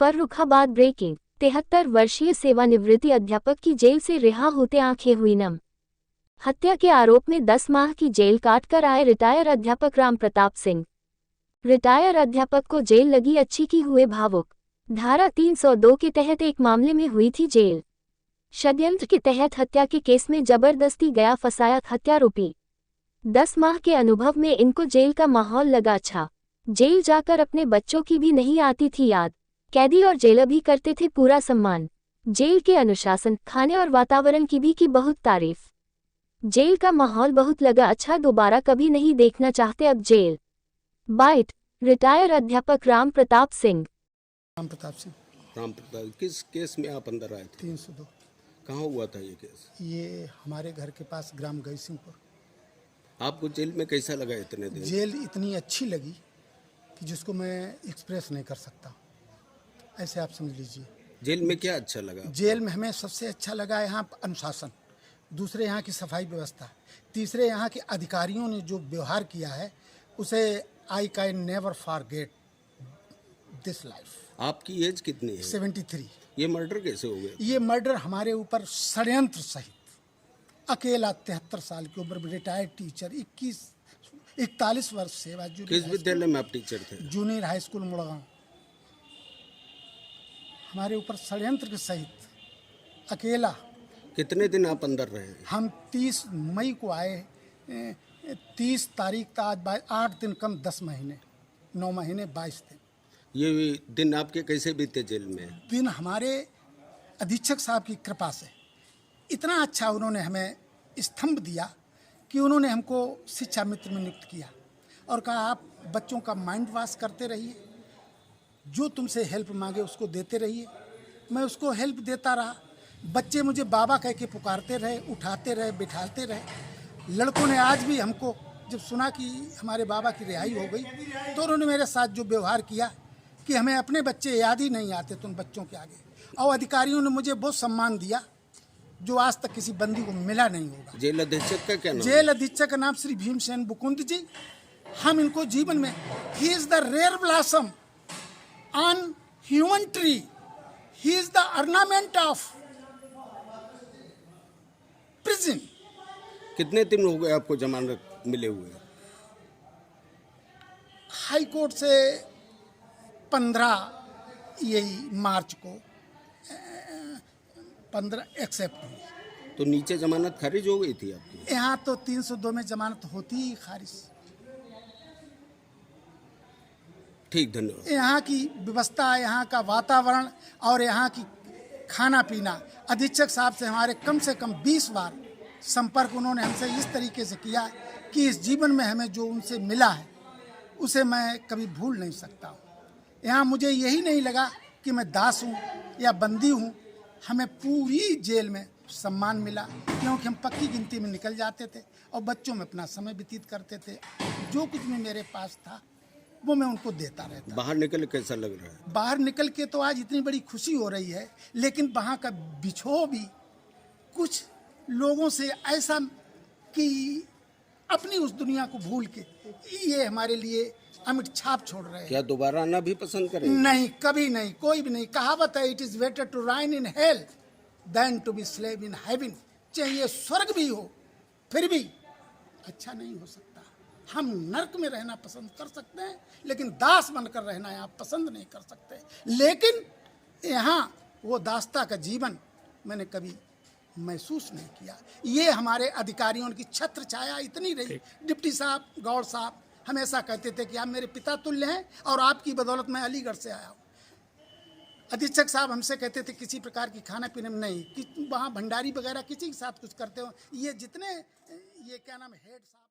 Farrukhabad breaking 73 वर्षीय सेवानिवृत्ति अध्यापक की जेल से रिहा होते आंखें हुई नम। हत्या के आरोप में 10 माह की जेल काटकर आए रिटायर अध्यापक राम प्रताप सिंह। रिटायर अध्यापक को जेल लगी अच्छी की हुए भावुक। धारा 302 के तहत एक मामले में हुई थी जेल। षड्यंत्र के तहत हत्या के केस में जबरदस्ती गया फंसाया हत्यारोपी। 10 माह के अनुभव में इनको जेल का माहौल लगा अच्छा। जेल जाकर अपने बच्चों की भी नहीं आती थी याद। कैदी और जेलर भी करते थे पूरा सम्मान। जेल के अनुशासन, खाने और वातावरण की भी की बहुत तारीफ। जेल का माहौल बहुत लगा अच्छा, दोबारा कभी नहीं देखना चाहते अब जेल। बाइट रिटायर अध्यापक राम प्रताप सिंह। राम प्रताप सिंह। राम प्रताप, किस केस में आप अंदर आए थे? 302। कहाँ हुआ था ये केस? ये हमारे घर के पास ग्राम गईसिंहपुर। आपको जेल में कैसा लगा इतने दिन? जेल इतनी अच्छी लगी कि जिसको मैं एक्सप्रेस नहीं कर सकता, ऐसे आप समझ लीजिए। जेल में क्या अच्छा लगा? जेल में हमें सबसे अच्छा लगा यहाँ अनुशासन, दूसरे यहाँ की सफाई व्यवस्था, तीसरे यहाँ के अधिकारियों ने जो व्यवहार किया है उसे I can never forget this life. आपकी एज कितनी है? 73। ये मर्डर कैसे हो गया? ये मर्डर हमारे ऊपर षड्यंत्र सहित अकेला 73 साल की उम्र में रिटायर्ड टीचर, 41 वर्ष सेवा। किस विद्यालय में आप टीचर थे? Junior high school Mudgaon. हमारे ऊपर षड्यंत्र के सहित अकेला। कितने दिन आप अंदर रहे? हम 30 मई को आए, 30 तारीख था आज 8 दिन कम 10 महीने, 9 महीने 22 दिन। ये दिन आपके कैसे बीते जेल में? दिन हमारे अधीक्षक साहब की कृपा से इतना अच्छा उन्होंने हमें स्तंभ दिया कि उन्होंने हमको शिक्षा मित्र में नियुक्त किया और कहा आप बच्चों का माइंड वॉश करते रहिए, जो तुमसे हेल्प मांगे उसको देते रहिए। मैं उसको हेल्प देता रहा। बच्चे मुझे बाबा कह के पुकारते रहे, उठाते रहे, बिठाते रहे। लड़कों ने आज भी हमको जब सुना कि हमारे बाबा की रिहाई हो गई तो उन्होंने मेरे साथ जो व्यवहार किया कि हमें अपने बच्चे याद ही नहीं आते तुम बच्चों के आगे। और अधिकारियों ने मुझे बहुत सम्मान दिया जो आज तक किसी बंदी को मिला नहीं होगा। जेल अधीक्षक का क्या नाम? जेल अधीक्षक का नाम श्री भीमसेन बुकुंद जी। हम इनको जीवन में, he is the rare blossom on human tree, he is the ornament of prison. कितने दिन हो गए आपको जमानत मिले हुए? हाई कोर्ट से 15 यही मार्च को 15 एक्सेप्ट हुई। तो नीचे जमानत खारिज हो गई थी आपकी? यहाँ तो 302 में जमानत होती ही खारिज। ठीक, धन्यवाद। यहाँ की व्यवस्था, यहाँ का वातावरण और यहाँ की खाना पीना, अधीक्षक साहब से हमारे कम से कम 20 बार संपर्क उन्होंने हमसे इस तरीके से किया कि इस जीवन में हमें जो उनसे मिला है उसे मैं कभी भूल नहीं सकता हूँ। यहाँ मुझे यही नहीं लगा कि मैं दास हूँ या बंदी हूँ। हमें पूरी जेल में सम्मान मिला क्योंकि हम पक्की गिनती में निकल जाते थे और बच्चों में अपना समय व्यतीत करते थे। जो कुछ भी मेरे पास था वो मैं उनको देता रहता। बाहर निकल कैसा लग रहा है? बाहर निकल के तो आज इतनी बड़ी खुशी हो रही है, लेकिन वहाँ का बिछोह भी कुछ लोगों से ऐसा कि अपनी उस दुनिया को भूल के ये हमारे लिए अमिट छाप छोड़ रहे हैं। क्या दोबारा आना भी पसंद करेंगे? नहीं, कभी नहीं, कोई भी नहीं। कहावत है, it is better to reign in hell than to be slave in heaven. चाहे स्वर्ग भी हो फिर भी अच्छा नहीं हो सकता। हम नर्क में रहना पसंद कर सकते हैं लेकिन दास बनकर रहना यहाँ पसंद नहीं कर सकते। लेकिन यहाँ वो दासता का जीवन मैंने कभी महसूस नहीं किया। ये हमारे अधिकारियों की छत्र छाया इतनी रही। डिप्टी साहब, गौड़ साहब हमेशा कहते थे कि आप मेरे पिता तुल्य हैं और आपकी बदौलत मैं अलीगढ़ से आया हूँ। अधीक्षक साहब हमसे कहते थे किसी प्रकार की खाना पीने में नहीं कि वहाँ भंडारी वगैरह किसी के साथ कुछ करते हो। ये जितने ये क्या नाम हेड साहब